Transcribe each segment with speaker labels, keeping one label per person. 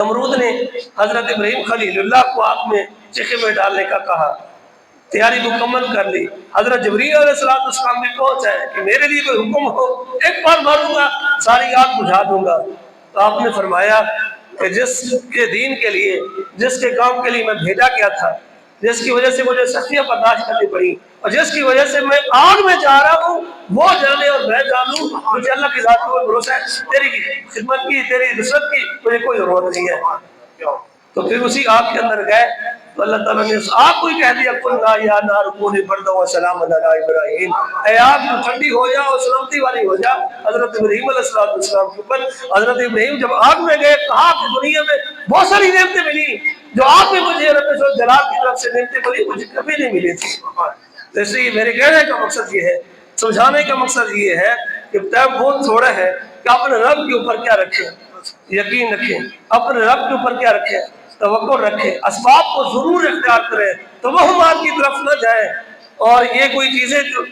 Speaker 1: نمرود نے حضرت ابراہیم خلیل اللہ کو آگ میں چیخے میں ڈالنے کا کہا، تیاری مکمل کر لی۔ حضرت جبرائیل علیہ السلام بھی پہنچا ہے کہ میرے لیے کوئی حکم ہو، ایک بار ماروں گا ساری آگ بجھا دوں گا۔ تو آپ نے فرمایا کہ جس کے دین کے لیے، جس کے کام کے لیے میں بھیجا گیا تھا، جس کی وجہ سے مجھے سختیاں برداشت کرنی پڑی اور جس کی وجہ سے میں آگ میں جا رہا ہوں، وہ جانے اور میں جانوں، مجھے اللہ کی ذات پر بھروسہ ہے، تیری خدمت کی، تیری نصرت کی مجھے کوئی ضرورت نہیں ہے۔ تو پھر اسی آگ کے اندر گئے تو اللہ تعالیٰ نے اس آگ کو ہی کہہ دیا قلنا یا نار کونی بردا وسلاما علی ابراہیم، اے آگ تو ٹھنڈی ہو جا اور سلامتی والی ہو جا حضرت ابراہیم علیہ السلام کے اوپر۔ حضرت ابراہیم جب آگ میں گئے، کہا کہ دنیا میں بہت ساری نعمتیں ملی، جو آگ میں مجھے رب جلال کی طرف سے نعمتیں ملی مجھے کبھی نہیں ملی تھی۔ تو اس لیے میرے کہنے کا مقصد یہ ہے، سمجھانے کا مقصد یہ ہے کہ ٹائم بہت تھوڑا ہے کہ اپنے رب کے اوپر کیا رکھیں، یقین رکھیں، اپنے رب کے اوپر کیا رکھیں، توکل رکھیں، اسباب کو ضرور اختیار کریں، توہمات کی طرف نہ جائیں۔ اور یہ کوئی چیزیں جو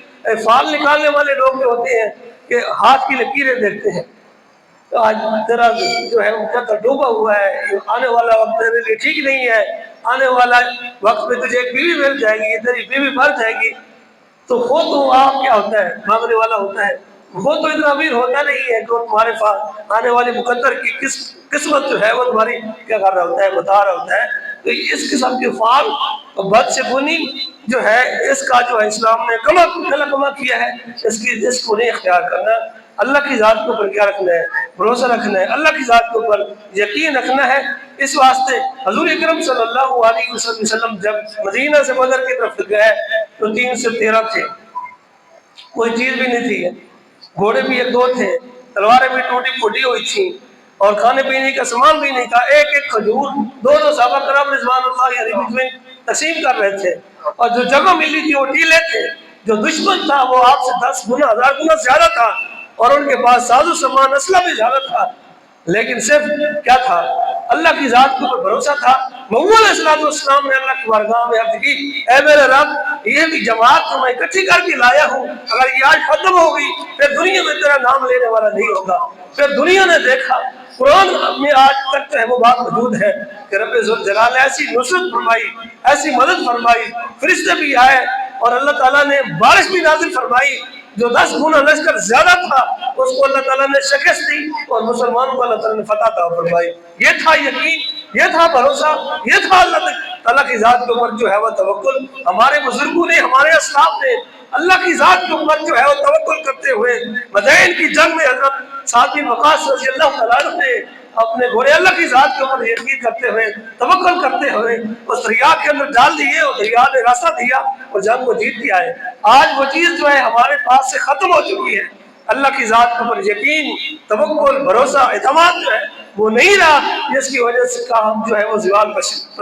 Speaker 1: فال نکالنے والے لوگ جو ہوتے ہیں کہ ہاتھ کی لکیریں دیکھتے ہیں، تو آج تیرا جو ہے ان کا ڈوبا ہوا ہے، آنے والا وقت تیرے لیے ٹھیک نہیں ہے، آنے والا وقت میں تجھے ایک بیوی مل جائے گی، تیری بیوی مر جائے گی۔ تو خود تو آپ کیا ہوتا ہے، مانگنے والا ہوتا ہے، وہ تو اتنا امیر ہوتا نہیں ہے کہ وہ تمہارے پاس آنے والے مقدر کی قسمت جو ہے وہ تمہاری کیا کر رہا ہوتا ہے، بتا رہا ہوتا ہے۔ تو اس قسم کے فعال اور بد شگونی جو ہے، اس کا جو ہے اسلام نے کما کیا ہے، اس کو نہیں اختیار کرنا۔ اللہ کی ذات کے اوپر کیا رکھنا ہے، بھروسہ رکھنا ہے، اللہ کی ذات کے اوپر یقین رکھنا ہے۔ اس واسطے حضور اکرم صلی اللہ علیہ وسلم جب مدینہ سے بدر کی طرف گئے تو 3 سے 13 تھے، کوئی چیز بھی نہیں تھی، گھوڑے بھی 1-2 تھے، تلواریں بھی ٹوٹی پھوٹی ہوئی تھیں اور کھانے پینے کا سامان بھی نہیں تھا۔ ایک ایک کھجور 2 صحابہ کرام رضوان اللہ علیہم میں تقسیم کر رہے تھے، اور جو جگہ ملی تھی وہ ٹیلے تھے۔ جو دشمن تھا وہ آپ سے 10 گنا 1000 گنا زیادہ تھا، اور ان کے پاس ساز و سامان اسلحہ بھی زیادہ تھا، لیکن صرف کیا تھا، اللہ کی ذات کے اوپر بھروسہ تھا۔ محمد علیہ السلام نے اللہ کی بارگاہ میں عرض کی، اے میرے رب، یہ بھی جماعت تو میں اکٹھی کر کے لایا ہوں، اگر یہ آج ختم ہوگی پھر دنیا میں تیرا نام لینے والا نہیں ہوگا۔ پھر دنیا نے دیکھا، قرآن میں آج تک جو ہے وہ بات موجود ہے کہ رب ذوالجلال نے ایسی نصرت فرمائی، ایسی مدد فرمائی، فرشتے بھی آئے اور اللہ تعالیٰ نے بارش بھی نازل فرمائی۔ جو 10 گنا لشکر زیادہ تھا اس کو اللہ تعالیٰ نے شکست دی اور مسلمانوں کو اللہ تعالیٰ نے فتح عطا فرمائی۔ یہ تھا یقین، یہ تھا بھروسہ، یہ تھا اللہ تعالیٰ کی ذات کے اوپر جو ہے وہ توکل۔ ہمارے بزرگوں نے، ہمارے اسلاف نے اللہ کی ذات کے اوپر جو ہے وہ توکل کرتے ہوئے مدائن کی جنگ میں حضرت سعد بن وقاص رضی اللہ تعالیٰ عنہ نے اپنے گھوڑے اللہ کی ذات کے اوپر یقین کرتے ہوئے، توکل کرتے ہوئے اس دریا کے اندر ڈال دیے اور دریا نے راستہ دیا اور جنگ کو جیت کے آئے۔ آج وہ چیز جو ہے ہمارے پاس سے ختم ہو چکی ہے، اللہ کی ذات کے اوپر یقین، توکل، بھروسہ، اعتماد جو ہے وہ نہیں رہا، جس کی وجہ سے ہم جو ہے وہ زوال پذیر